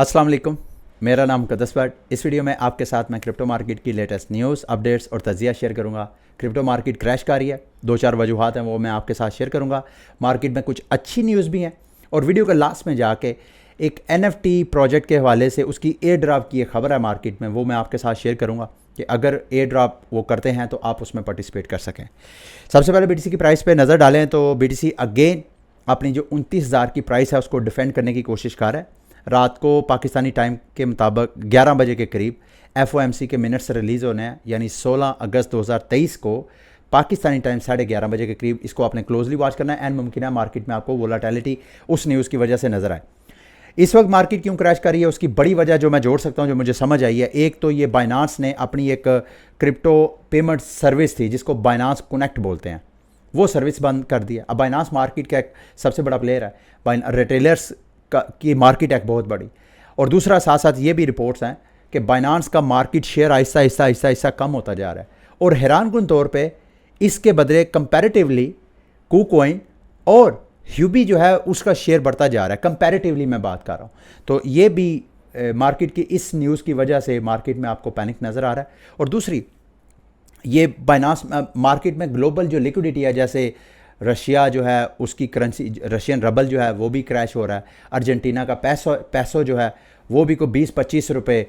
अस्सलाम वालेकुम। मेरा नाम मुक़द्दस भट्ट। इस वीडियो में आपके साथ मैं क्रिप्टो मार्केट की लेटेस्ट न्यूज़ अपडेट्स और तजिया शेयर करूंगा। क्रिप्टो मार्केट क्रैश कर रही है, दो चार वजूहात हैं वो मैं आपके साथ शेयर करूंगा। मार्केट में कुछ अच्छी न्यूज़ भी हैं और वीडियो के लास्ट में जाके एक NFT प्रोजेक्ट के हवाले से उसकी एयर ड्रॉप की एक खबर है मार्केट में, वो मैं आपके साथ शेयर करूँगा कि अगर एयर ड्रॉप वो करते हैं तो आप उसमें पार्टिसिपेट कर सकें। सबसे पहले BTC की प्राइस पे नज़र डालें तो BTC अगेन अपनी जो 29,000 की प्राइस है उसको डिफेंड करने की कोशिश कर रहा है। रात को पाकिस्तानी टाइम के मुताबिक 11 बजे के करीब FOMC के मिनट्स रिलीज़ होने हैं, यानी 16 अगस्त 2023 को पाकिस्तानी टाइम 11:30 बजे के करीब। इसको आपने क्लोजली वॉच करना है एंड मुमकिन है मार्केट में आपको वोलाटिलिटी उस न्यूज़ की वजह से नजर आए। इस वक्त मार्केट क्यों क्रैश कर रही है उसकी बड़ी वजह जो मैं जोड़ सकता हूं, जो मुझे समझ आई है, एक तो ये बाइनांस ने अपनी एक क्रिप्टो पेमेंट सर्विस थी जिसको बाइनांस कनेक्ट बोलते हैं, वो सर्विस बंद कर दी है। अब बाइनांस मार्केट का एक सबसे बड़ा प्लेयर है, रिटेलर्स की मार्केट एक बहुत बड़ी। और दूसरा साथ साथ ये भी रिपोर्ट्स हैं कि बाइनांस का मार्केट शेयर आहिस्ता आहिस्ता आहिस्ता आहिस्ता कम होता जा रहा है और हैरानकुन तौर पे इसके बदले कंपैरेटिवली KuCoin और ह्यूबी जो है उसका शेयर बढ़ता जा रहा है। कंपैरेटिवली मैं बात कर रहा हूँ, तो ये भी मार्केट की इस न्यूज़ की वजह से मार्केट में आपको पैनिक नज़र आ रहा है। और दूसरी ये बाइनांस मार्केट में ग्लोबल जो लिक्विडिटी है, जैसे रशिया जो है उसकी करेंसी रशियन रबल जो है वो भी क्रैश हो रहा है। अर्जेंटीना का पैसो जो है वो भी कोई 20-25 रुपये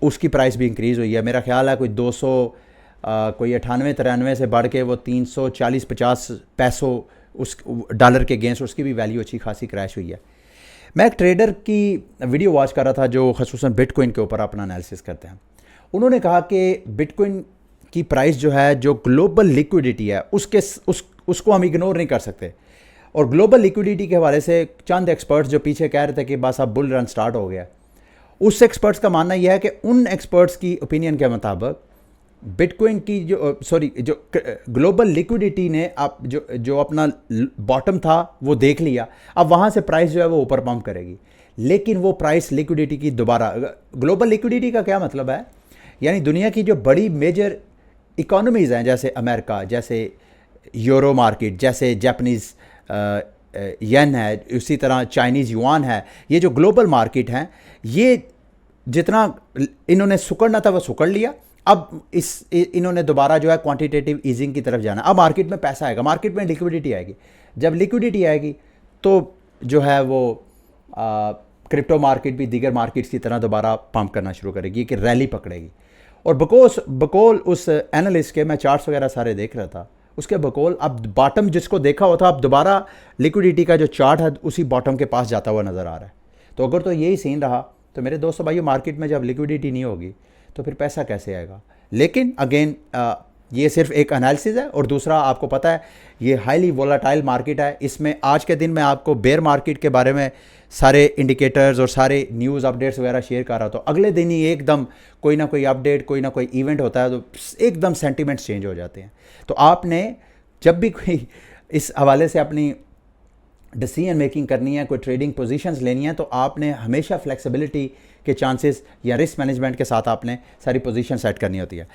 उसकी प्राइस भी इंक्रीज़ हुई है। मेरा ख्याल है कोई 200 कोई 98-93 से बढ़ के वो 340-50 पैसो उस डॉलर के अगेंस्ट उसकी भी वैल्यू अच्छी खासी क्रैश हुई है। मैं एक ट्रेडर की वीडियो वॉच कर रहा था जो ख़ुसूसन बिटकॉइन के ऊपर अपना एनालिसिस करते हैं। उन्होंने कहा कि बिटकॉइन की प्राइस जो है, जो ग्लोबल लिक्विडिटी है उसको हम इग्नोर नहीं कर सकते। और ग्लोबल लिक्विडिटी के हवाले से चंद एक्सपर्ट्स जो पीछे कह रहे थे कि बस अब बुल रन स्टार्ट हो गया, उस एक्सपर्ट्स का मानना यह है कि उन एक्सपर्ट्स की ओपिनियन के मुताबिक बिटकॉइन की जो ग्लोबल लिक्विडिटी ने आप जो अपना बॉटम था वो देख लिया। अब वहाँ से प्राइस जो है वो ऊपर पंप करेगी, लेकिन वो प्राइस लिक्विडिटी की दोबारा, ग्लोबल लिक्विडिटी का क्या मतलब है, यानी दुनिया की जो बड़ी मेजर इकोनॉमीज़ हैं जैसे अमेरिका, जैसे यूरो मार्केट, जैसे जापानीज़ येन है, उसी तरह चाइनीज़ युआन है, ये जो ग्लोबल मार्केट हैं ये जितना इन्होंने सुकड़ना था वो सुकड़ लिया। अब इन्होंने दोबारा जो है क्वांटिटेटिव ईजिंग की तरफ जाना। अब मार्केट में पैसा आएगा, मार्केट में लिक्विडिटी आएगी। जब लिक्विडिटी आएगी तो जो है वो क्रिप्टो मार्केट भी दीगर मार्केट्स की तरह दोबारा पंप करना शुरू करेगी कि रैली पकड़ेगी। और बकौल उस एनालिस्ट के, मैं चार्ट्स वगैरह सारे देख रहा था, उसके बकौल अब बॉटम जिसको देखा हुआ था अब दोबारा लिक्विडिटी का जो चार्ट है उसी बॉटम के पास जाता हुआ नज़र आ रहा है। तो अगर तो यही सीन रहा तो मेरे दोस्तों भाइयों, मार्केट में जब लिक्विडिटी नहीं होगी तो फिर पैसा कैसे आएगा। लेकिन अगेन ये सिर्फ एक एनालिसिस है। और दूसरा, आपको पता है ये हाईली वोलाटाइल मार्केट है। इसमें आज के दिन मैं आपको बेयर मार्केट के बारे में सारे इंडिकेटर्स और सारे न्यूज़ अपडेट्स वगैरह शेयर कर रहा था, तो अगले दिन ही एकदम कोई ना कोई अपडेट, कोई ना कोई इवेंट होता है तो एकदम सेंटिमेंट्स चेंज हो जाते हैं। तो आपने जब भी कोई इस हवाले से अपनी डिसीजन मेकिंग करनी है, कोई ट्रेडिंग पोजीशंस लेनी है, तो आपने हमेशा फ्लेक्सिबिलिटी के चांसेस या रिस्क मैनेजमेंट के साथ आपने सारी पोजीशन सेट करनी होती है।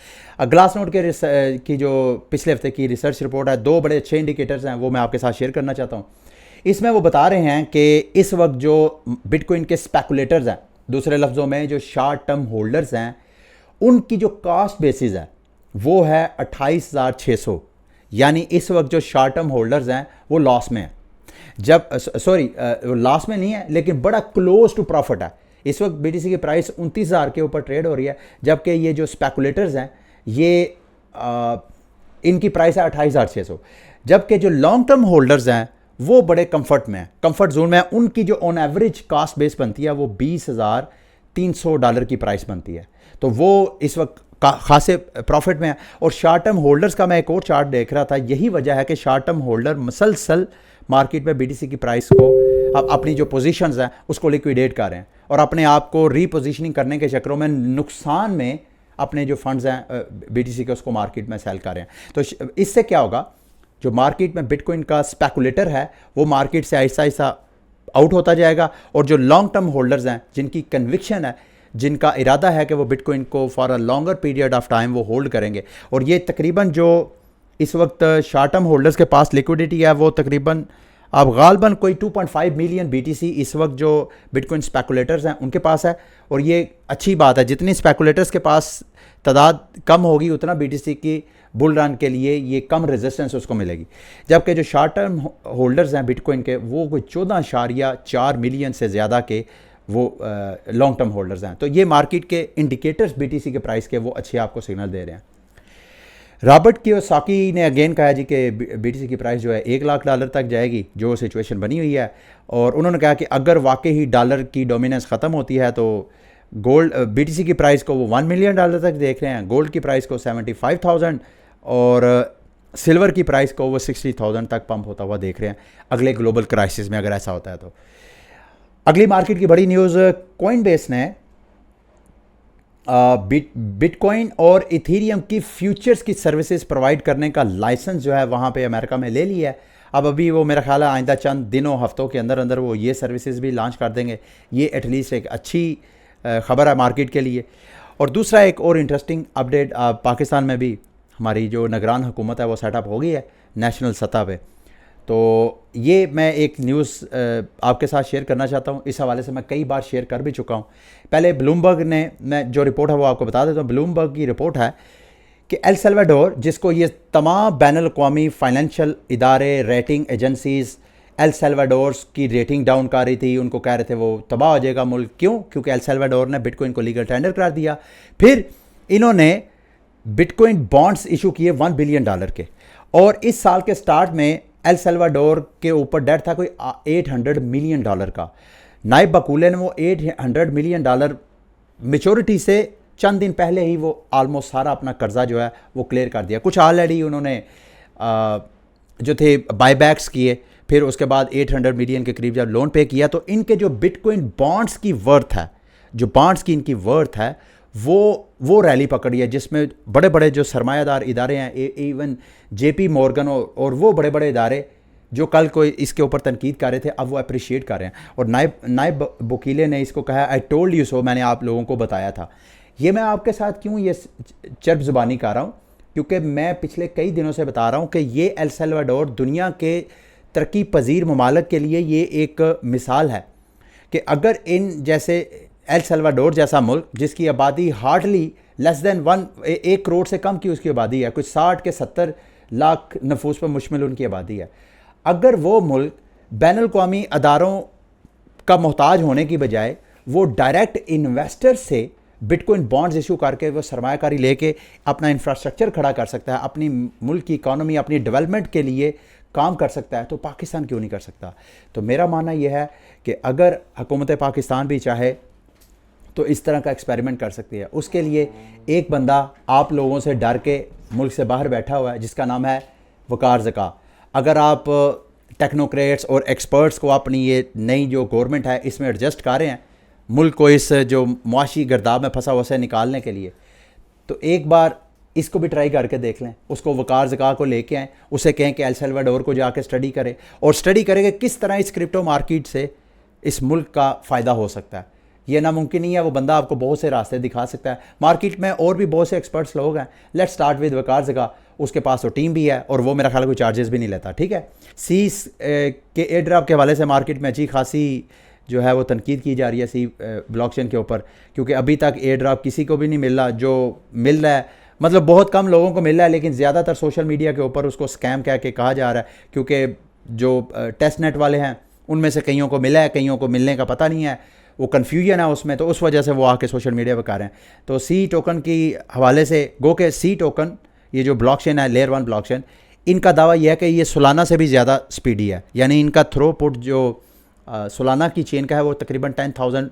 ग्लास नोट की जो पिछले हफ्ते की रिसर्च रिपोर्ट है, दो बड़े अच्छे इंडिकेटर्स हैं वो मैं आपके साथ शेयर करना चाहता हूँ। इसमें वो बता रहे हैं कि इस वक्त जो बिटकॉइन के स्पेकुलेटर्स हैं, दूसरे लफ्ज़ों में जो शार्ट टर्म होल्डर्स हैं, उनकी जो कास्ट बेसिस है वो है 28,600। यानी इस वक्त जो शार्ट टर्म होल्डर्स हैं वो लॉस में है। जब लॉस में नहीं है लेकिन बड़ा क्लोज टू प्रॉफिट है। इस वक्त BTC की प्राइस 29,000 के ऊपर ट्रेड हो रही है, जबकि ये जो स्पेकुलेटर्स हैं ये इनकी प्राइस है 28,600। जबकि जो लॉन्ग टर्म होल्डर्स हैं वो बड़े कंफर्ट में है, कंफर्ट जोन में है। उनकी जो ऑन एवरेज कास्ट बेस बनती है वो $20,300 की प्राइस बनती है, तो वो इस वक्त खासे प्रॉफिट में है। और शार्ट टर्म होल्डर्स का मैं एक और चार्ट देख रहा था, यही वजह है कि शार्ट टर्म होल्डर मसलसल मार्केट में BTC की प्राइस को अपनी जो पोजीशंस हैं उसको लिक्विडेट कर रहे हैं और अपने आप को रीपोजिशनिंग करने के चक्करों में नुकसान में अपने जो फंड्स हैं BTC के उसको मार्केट में सेल कर रहे हैं। तो इससे क्या होगा, जो मार्केट में बिटकॉइन का स्पेकुलेटर है वो मार्केट से आहिस्ता आहिस्ता आउट होता जाएगा, और जो लॉन्ग टर्म होल्डर्स हैं जिनकी कन्विक्शन है, जिनका इरादा है कि वो बिटकॉइन को for a longer period of time वो होल्ड करेंगे, और ये तकरीबन जो इस वक्त शॉर्ट टर्म होल्डर्स के पास लिक्विडिटी है वो तकरीबन अब गालबन कोई 2.5 मिलियन BTC इस वक्त जो बिटकॉइन स्पेकुलेटर्स हैं उनके पास है, और ये अच्छी बात है। जितनी स्पेकुलेटर्स के पास तादाद कम होगी उतना BTC की बुल रन के लिए ये कम रेजिस्टेंस उसको मिलेगी। जबकि जो शॉर्ट टर्म होल्डर्स हैं बिटकॉइन के वो कोई 14.4 मिलियन से ज़्यादा के वो लॉन्ग टर्म होल्डर्स हैं। तो ये मार्केट के इंडिकेटर्स BTC के प्राइस के वो अच्छे आपको सिग्नल दे रहे हैं। रॉबर्ट कियोसाकी ने अगेन कहा जी कि BTC की प्राइस जो है $1 लाख तक जाएगी, जो सिचुएशन बनी हुई है। और उन्होंने कहा कि अगर वाकई ही डॉलर की डोमिनेंस ख़त्म होती है तो गोल्ड BTC की प्राइस को वो $1 मिलियन तक देख रहे हैं, गोल्ड की प्राइस को 75,000 और सिल्वर की प्राइस को वो 60,000 तक पंप होता हुआ देख रहे हैं अगले ग्लोबल क्राइसिस में, अगर ऐसा होता है तो। अगली मार्केट की बड़ी न्यूज़, कॉइनबेस ने बिटकॉइन और इथेरियम की फ्यूचर्स की सर्विसेज प्रोवाइड करने का लाइसेंस जो है वहाँ पे अमेरिका में ले लिया है। अब अभी वो मेरा ख्याल है आइंदा चंद दिनों हफ्तों के अंदर अंदर वो ये सर्विसेज भी लॉन्च कर देंगे। ये एटलीस्ट एक अच्छी ख़बर है मार्केट के लिए। और दूसरा एक और इंटरेस्टिंग अपडेट, पाकिस्तान में भी हमारी जो निगरान हुकूमत है वो सेटअप हो गई है नेशनल सतह पे। तो ये मैं एक न्यूज़ आपके साथ शेयर करना चाहता हूँ। इस हवाले से मैं कई बार शेयर कर भी चुका हूँ। पहले ब्लूमबर्ग ने, मैं जो रिपोर्ट है वो आपको बता देता हूँ। ब्लूमबर्ग की रिपोर्ट है कि एल सल्वाडोर, जिसको ये तमाम बैनुल-अक़वामी फाइनेंशियल इदारे, रेटिंग एजेंसीज़ एल सल्वाडोर की रेटिंग डाउन कर रही थी, उनको कह रहे थे वो तबाह हो जाएगा मुल्क। क्यों? क्योंकि एल सल्वाडोर ने बिटकॉइन को लीगल टेंडर करार दिया। फिर इन्होंने बिटकॉइन बॉन्ड्स इशू किए $1 बिलियन के, और इस साल के स्टार्ट में एल सल्वाडोर के ऊपर डेट था कोई $800 मिलियन का। नायब बकूले ने वो $800 मिलियन मेचोरिटी से चंद दिन पहले ही वो आलमोस्ट सारा अपना कर्जा जो है वो क्लियर कर दिया। कुछ ऑलरेडी उन्होंने जो थे बायबैक्स किए, फिर उसके बाद 800 मिलियन के करीब जब लोन पे किया, तो इनके जो बिटकॉइन बॉन्ड्स की वर्थ है, जो बॉन्ड्स की इनकी वर्थ है वो रैली पकड़ी है, जिसमें बड़े बड़े जो सरमायादार इदारे हैं, इवन JP मॉर्गन और वो बड़े बड़े इदारे जो कल को इसके ऊपर तनकीद कर रहे थे, अब वो अप्रिशिएट कर रहे हैं। और नायब वकीले ने इसको कहा आई टोल्ड यू सो, मैंने आप लोगों को बताया था। ये मैं आपके साथ क्यों ये चर्ब ज़ुबानी कर रहा हूँ? क्योंकि मैं पिछले कई दिनों से बता रहा हूँ कि ये एल सल्वाडोर दुनिया के तरक्की पजीर ममालिक के लिए ये एक मिसाल है कि अगर इन जैसे एल सल्वाडोर जैसा मुल्क, जिसकी आबादी हार्डली लेस देन 1 करोड़ से कम की उसकी आबादी है, कुछ 60 के 70 लाख नफूस पर मुश्तमिल उनकी आबादी है, अगर वो मुल्क बैनुल-अक़वामी अदारों का मोहताज होने की बजाय वो डायरेक्ट इन्वेस्टर से बिटकॉइन बॉन्ड्स इशू करके वो सरमायाकारी लेके अपना इंफ्रास्ट्रक्चर खड़ा कर सकता है, अपनी मुल्क की इकानमी, अपनी डेवलपमेंट के लिए काम कर सकता है, तो पाकिस्तान क्यों नहीं कर सकता? तो मेरा मानना यह है कि अगर हुकूमत पाकिस्तान भी चाहे तो इस तरह का एक्सपेरिमेंट कर सकती है। उसके लिए एक बंदा आप लोगों से डर के मुल्क से बाहर बैठा हुआ है, जिसका नाम है वकार ज़का। अगर आप टेक्नोक्रेट्स और एक्सपर्ट्स को अपनी ये नई जो गवर्नमेंट है इसमें एडजस्ट कर रहे हैं मुल्क को इस जो मुआशी गर्दाब में फंसा हुआ से निकालने के लिए, तो एक बार इसको भी ट्राई करके देख लें। उसको वकार ज़का को लेके आएँ, उसे कहें कि एल सल्वाडोर को जाके स्टडी करें और स्टडी करें कि किस तरह इस क्रिप्टो मार्केट से इस मुल्क का फ़ायदा हो सकता है। ये नामुमकिन नहीं है, वो बंदा आपको बहुत से रास्ते दिखा सकता है। मार्केट में और भी बहुत से एक्सपर्ट्स लोग हैं। लेट्स स्टार्ट विद वकार ज़का, उसके पास तो टीम भी है और वो मेरा ख्याल कोई चार्जेस भी नहीं लेता, ठीक है। सीस के एयर ड्रॉप के हवाले से मार्केट में अच्छी खासी जो है वो तनकीद की जा रही है सी ब्लॉकचेन के ऊपर, क्योंकि अभी तक एयर ड्रॉप किसी को भी नहीं मिल रहा। जो मिल रहा है मतलब बहुत कम लोगों को मिल रहा है, लेकिन ज़्यादातर सोशल मीडिया के ऊपर उसको स्कैम कह के कहा जा रहा है, क्योंकि जो टेस्ट नेट वाले हैं उनमें से कईयों को मिला है, कईयों को मिलने का पता नहीं है, वो कन्फ्यूजन है उसमें, तो उस वजह से वो आके सोशल मीडिया पर कर रहे हैं। तो सी टोकन की हवाले से गो के सी टोकन, ये जो ब्लॉकचेन है लेयर 1 ब्लॉकचेन, इनका दावा यह है कि ये सोलाना से भी ज़्यादा स्पीडी है। यानी इनका थ्रोपुट जो सोलाना की चेन का है वो तकरीबन 10,000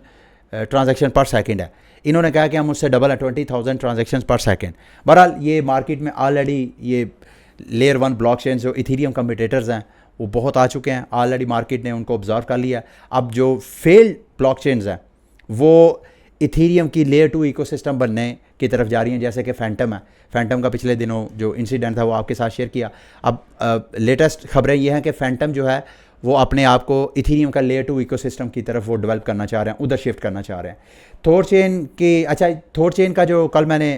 ट्रांजैक्शन पर सेकंड है। इन्होंने कहा कि हम उससे डबल है 20,000 ट्रांजैक्शन पर सेकंड। बहरहाल ये मार्केट में ऑलरेडी ये लेयर 1 ब्लॉकचेन जो इथेरियम कम्पिटिटर्स हैं वो बहुत आ चुके हैं, ऑलरेडी मार्केट ने उनको ऑब्जर्व कर लिया। अब जो फेल्ड ब्लॉकचेन्स हैं वो इथेरियम की लेयर 2 इकोसिस्टम बनने की तरफ जा रही हैं, जैसे कि फैंटम है। फैंटम का पिछले दिनों जो इंसिडेंट था वो आपके साथ शेयर किया। अब लेटेस्ट खबरें ये हैं कि फैंटम जो है वो अपने आप को इथेरियम का लेयर 2 इकोसिस्टम की तरफ वो डेवलप करना चाह रहे हैं, उधर शिफ्ट करना चाह रहे हैं। थॉरचेन की, अच्छा थॉरचेन का जो कल मैंने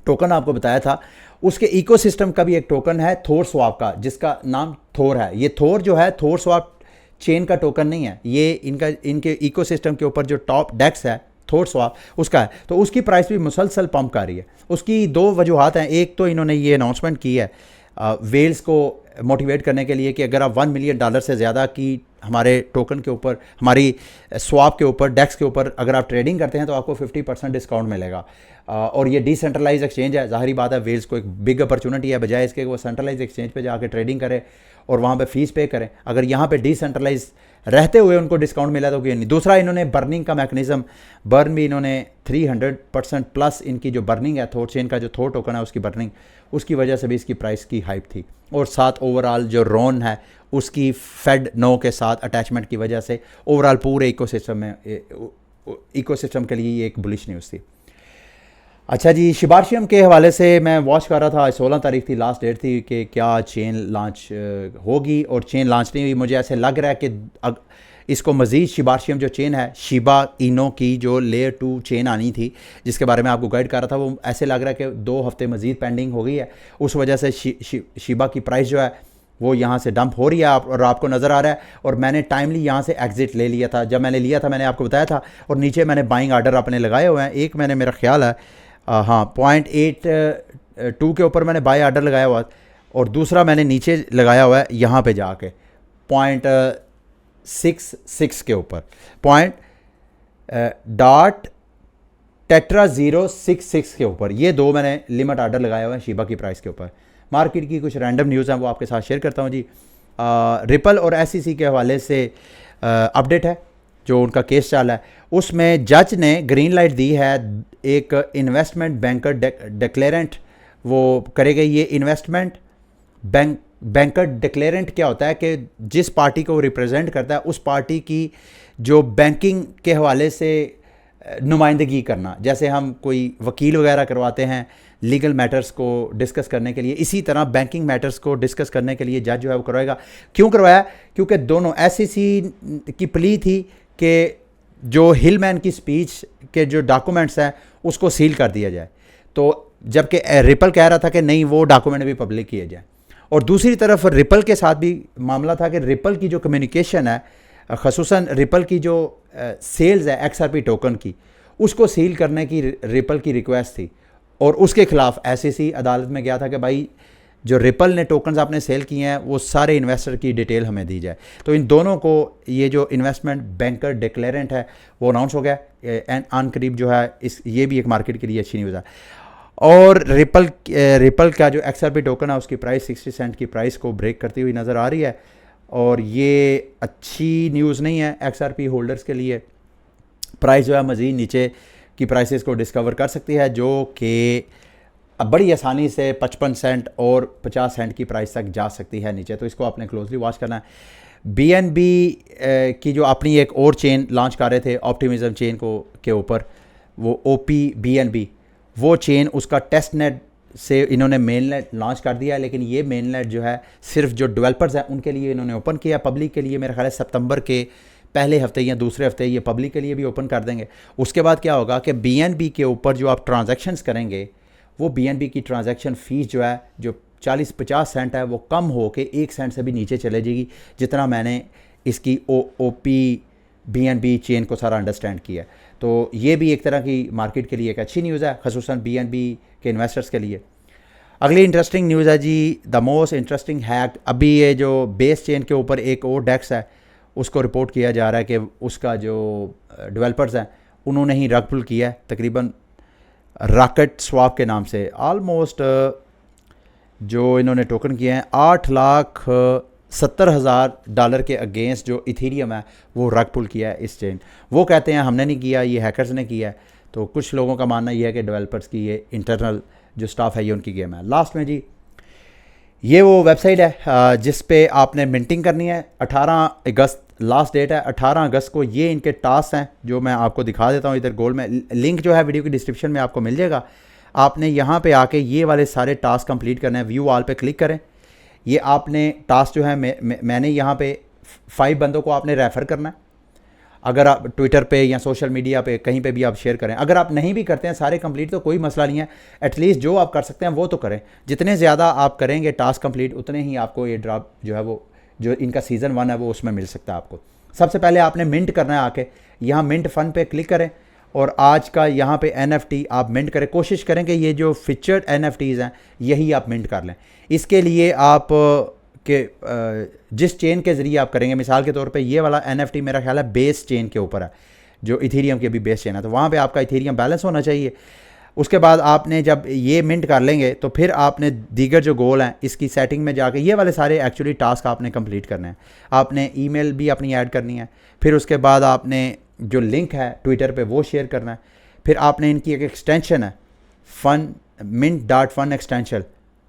टोकन आपको बताया था, उसके इकोसिस्टम का भी एक टोकन है थोर स्वाप का, जिसका नाम थोर है। ये थोर जो है, थोर स्वाप चेन का टोकन नहीं है, ये इनके इकोसिस्टम के ऊपर जो टॉप डेक्स है थोर स्वाप उसका है। तो उसकी प्राइस भी मुसलसल पंप कर रही है। उसकी दो वजूहत हैं। एक तो इन्होंने ये अनाउंसमेंट की है वेल्स को मोटिवेट करने के लिए कि अगर आप $1 मिलियन से ज़्यादा की हमारे टोकन के ऊपर, हमारी स्वाप के ऊपर, डेक्स के ऊपर अगर आप ट्रेडिंग करते हैं तो आपको 50% डिस्काउंट मिलेगा। और ये डिसेंट्रलाइज एक्सचेंज है, ज़ाहिरी बात है वेल्स को एक बिग अपॉर्चुनिटी है, बजाय इसके वो सेंट्रलाइज एक्सचेंज पे जाके ट्रेडिंग करें और वहाँ पे फीस पे करें। अगर यहाँ पे डिसेंट्रलाइज रहते हुए उनको डिस्काउंट मिला तो क्यों नहीं। दूसरा, इन्होंने बर्निंग का मैकेनिज्म, बर्न भी इन्होंने 300% प्लस इनकी जो बर्निंग है थोर चेन का, जो थोर टोकन है उसकी बर्निंग, उसकी वजह से भी इसकी प्राइस की हाइप थी। और साथ ओवरऑल जो रोन है उसकी फेड नो के साथ अटैचमेंट की वजह से ओवरऑल पूरे इकोसिस्टम के लिए ये एक बुलिश न्यूज़ थी। अच्छा जी, शिबार्शियम के हवाले से मैं वॉच कर रहा था, 16 तारीख थी लास्ट डेट थी कि क्या चेन लॉन्च होगी, और चेन लॉन्च नहीं हुई। मुझे ऐसे लग रहा है कि इसको मज़ीद शिबार्शियम जो चेन है, शिबा इनो की जो लेयर 2 चेन आनी थी जिसके बारे में आपको गाइड कर रहा था, वो ऐसे लग रहा है कि 2 हफ्ते मज़ीद पेंडिंग हो गई है। उस वजह से शिबा की प्राइस जो है वो यहाँ से डंप हो रही है और आपको नज़र आ रहा है। और मैंने टाइमली यहाँ से एग्जिट ले लिया था। जब मैंने लिया था मैंने आपको बताया था, और नीचे मैंने बाइंग आर्डर अपने लगाए हुए हैं। एक मैंने, मेरा ख्याल है हाँ 0.82 के ऊपर मैंने बाय आर्डर लगाया हुआ, और दूसरा मैंने नीचे लगाया हुआ है यहाँ पे जाके 0.66 के ऊपर, डॉट टेट्रा 066 के ऊपर। ये 2 मैंने लिमिट आर्डर लगाया हुआ है शिबा की प्राइस के ऊपर। मार्केट की कुछ रैंडम न्यूज़ हैं वो आपके साथ शेयर करता हूँ जी। रिपल और SEC के हवाले से अपडेट है, जो उनका केस चल रहा है उसमें जज ने ग्रीन लाइट दी है। एक इन्वेस्टमेंट बैंकर डिक्लेरेंट वो करेगा। ये इन्वेस्टमेंट बैंकर डिक्लेरेंट क्या होता है कि जिस पार्टी को वो रिप्रेजेंट करता है उस पार्टी की जो बैंकिंग के हवाले से नुमाइंदगी करना, जैसे हम कोई वकील वगैरह करवाते हैं लीगल मैटर्स को डिस्कस करने के लिए, इसी तरह बैंकिंग मैटर्स को डिस्कस करने के लिए जज जो है वो करवाएगा। क्यों करवाया? क्योंकि दोनों SEC की प्ली थी कि जो हिलमैन की स्पीच के जो डॉक्यूमेंट्स हैं उसको सील कर दिया जाए, तो जबकि रिपल कह रहा था कि नहीं वो डॉक्यूमेंट भी पब्लिक किए जाए। और दूसरी तरफ रिपल के साथ भी मामला था कि रिपल की जो कम्युनिकेशन है, ख़ुसूसन रिपल की जो सेल्स है XRP टोकन की, उसको सील करने की रिपल की रिक्वेस्ट थी, और उसके खिलाफ SEC अदालत में गया था कि भाई जो रिपल ने टोकन्स आपने सेल किए हैं वो सारे इन्वेस्टर की डिटेल हमें दी जाए। तो इन दोनों को ये जो इन्वेस्टमेंट बैंकर डिक्लेरेंट है वो अनाउंस हो गया एंड आन करीब जो है ये भी एक मार्केट के लिए अच्छी न्यूज़ है। और रिपल का जो XRP टोकन है उसकी प्राइस 60 सेंट की प्राइस को ब्रेक करती हुई नज़र आ रही है, और ये अच्छी न्यूज़ नहीं है XRP होल्डर्स के लिए। प्राइस जो है मज़ीद नीचे की प्राइसेस को डिस्कवर कर सकती है, जो कि बड़ी आसानी से 55 सेंट और 50 सेंट की प्राइस तक जा सकती है नीचे। तो इसको आपने क्लोजली वॉच करना है। BNB की जो अपनी एक और चेन लॉन्च कर रहे थे ऑप्टिमिज्म चेन को के ऊपर, वो OPBNB, वो चेन उसका टेस्ट नेट से इन्होंने मेन नेट लॉन्च कर दिया है, लेकिन ये मेन नेट जो है सिर्फ जो डेवलपर्स हैं उनके लिए इन्होंने ओपन किया। पब्लिक के लिए मेरा ख्याल है सितंबर के पहले हफ्ते या दूसरे हफ्ते ये पब्लिक के लिए भी ओपन कर देंगे। उसके बाद क्या होगा कि BNB के ऊपर जो आप ट्रांजैक्शंस करेंगे वो BNB की ट्रांजैक्शन फ़ीस जो है जो 40-50 सेंट है वो कम हो के 1 सेंट से भी नीचे चले जाएगी, जितना मैंने इसकी OPBNB चेन को सारा अंडरस्टैंड किया। तो ये भी एक तरह की मार्केट के लिए एक अच्छी न्यूज़ है, ख़ुसूसन BNB के इन्वेस्टर्स के लिए। अगली इंटरेस्टिंग न्यूज़ है जी, द मोस्ट इंटरेस्टिंग हैक। अभी ये जो बेस चेन के ऊपर एक और डेक्स है उसको रिपोर्ट किया जा रहा है कि उसका जो डेवलपर्स हैं उन्होंने ही रग पुल किया है, तकरीबन रॉकेट स्वाप के नाम से। ऑलमोस्ट जो इन्होंने टोकन किए हैं $8,70,000 के अगेंस्ट जो इथीरियम है वो रग पुल किया है इस चेन। वो कहते हैं हमने नहीं किया, ये हैकर्स ने किया है। तो कुछ लोगों का मानना ये है कि डेवलपर्स की ये इंटरनल जो स्टाफ है ये उनकी गेम है। लास्ट में जी ये वो वेबसाइट है जिस पे आपने मिंटिंग करनी है। 18 अगस्त लास्ट डेट है। 18 अगस्त को ये इनके टास्क हैं जो मैं आपको दिखा देता हूँ इधर गोल में। लिंक जो है वीडियो की डिस्क्रिप्शन में आपको मिल जाएगा। आपने यहाँ पे आके ये वाले सारे टास्क कंप्लीट करने हैं। व्यू ऑल पे क्लिक करें। ये आपने टास्क जो है मैंने यहाँ पे 5 बंदों को आपने रेफ़र करना है। अगर आप ट्विटर पे या सोशल मीडिया पे कहीं पे भी आप शेयर करें। अगर आप नहीं भी करते हैं सारे कंप्लीट तो कोई मसला नहीं है, एटलीस्ट जो आप कर सकते हैं वो तो करें। जितने ज़्यादा आप करेंगे टास्क कंप्लीट उतने ही आपको ये ड्रॉप जो है वो जो इनका सीज़न 1 है वो उसमें मिल सकता है आपको। सबसे पहले आपने मिंट करना है, आके यहाँ मिंट फन पे क्लिक करें और आज का यहाँ पे NFT आप मिंट करें। कोशिश करें कि ये जो फीचर्ड NFTs हैं यही आप मिंट कर लें। इसके लिए आप जिस चेन के ज़रिए आप करेंगे, मिसाल के तौर पे ये वाला NFT मेरा ख्याल है बेस चेन के ऊपर है, जो इथेरियम की अभी बेस चेन है, तो वहाँ पे आपका इथेरियम बैलेंस होना चाहिए। उसके बाद आपने जब ये मिंट कर लेंगे तो फिर आपने दीगर जो गोल हैं इसकी सेटिंग में जाके ये वाले सारे एक्चुअली टास्क आपने कंप्लीट करने हैं। आपने ईमेल भी अपनी ऐड करनी है, फिर उसके बाद आपने जो लिंक है ट्विटर पे वो शेयर करना है, फिर आपने इनकी एक एक्सटेंशन है mint.fun एक्सटेंशन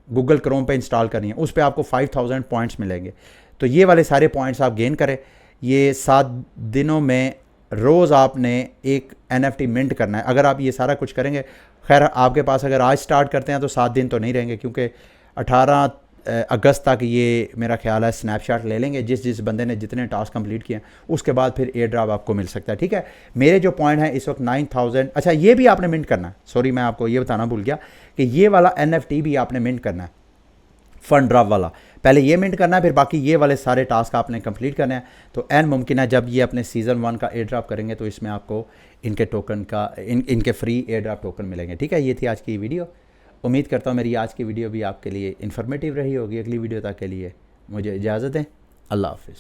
गूगल क्रोम पे इंस्टॉल करनी है, उस पर आपको 5000 पॉइंट्स मिलेंगे। तो ये वाले सारे पॉइंट्स आप गेन करें। ये 7 दिनों में रोज़ आपने एक NFT मिंट करना है। अगर आप ये सारा कुछ करेंगे, खैर आपके पास अगर आज स्टार्ट करते हैं तो 7 दिन तो नहीं रहेंगे, क्योंकि 18 अगस्त तक ये मेरा ख्याल है स्नैपशॉट ले लेंगे जिस बंदे ने जितने टास्क कंप्लीट किए हैं, उसके बाद फिर एयर ड्रॉप आपको मिल सकता है। ठीक है, मेरे जो पॉइंट है इस वक्त 9000। अच्छा, ये भी आपने मिंट करना है, सॉरी मैं आपको ये बताना भूल गया कि ये वाला NFT भी आपने मिंट करना है, फंड ड्रॉप वाला। पहले ये मिंट करना है, फिर बाकी ये वाले सारे टास्क आपने कंप्लीट करने हैं। तो एन मुमकिन है जब ये अपने सीज़न 1 का एयर ड्रॉप करेंगे तो इसमें आपको इनके टोकन का इनके फ्री एयर ड्रॉप टोकन मिलेंगे। ठीक है, ये थी आज की वीडियो। उम्मीद करता हूँ मेरी आज की वीडियो भी आपके लिए इन्फॉर्मेटिव रही होगी। अगली वीडियो तक के लिए मुझे इजाज़त दें। अल्लाह हाफ़िज़।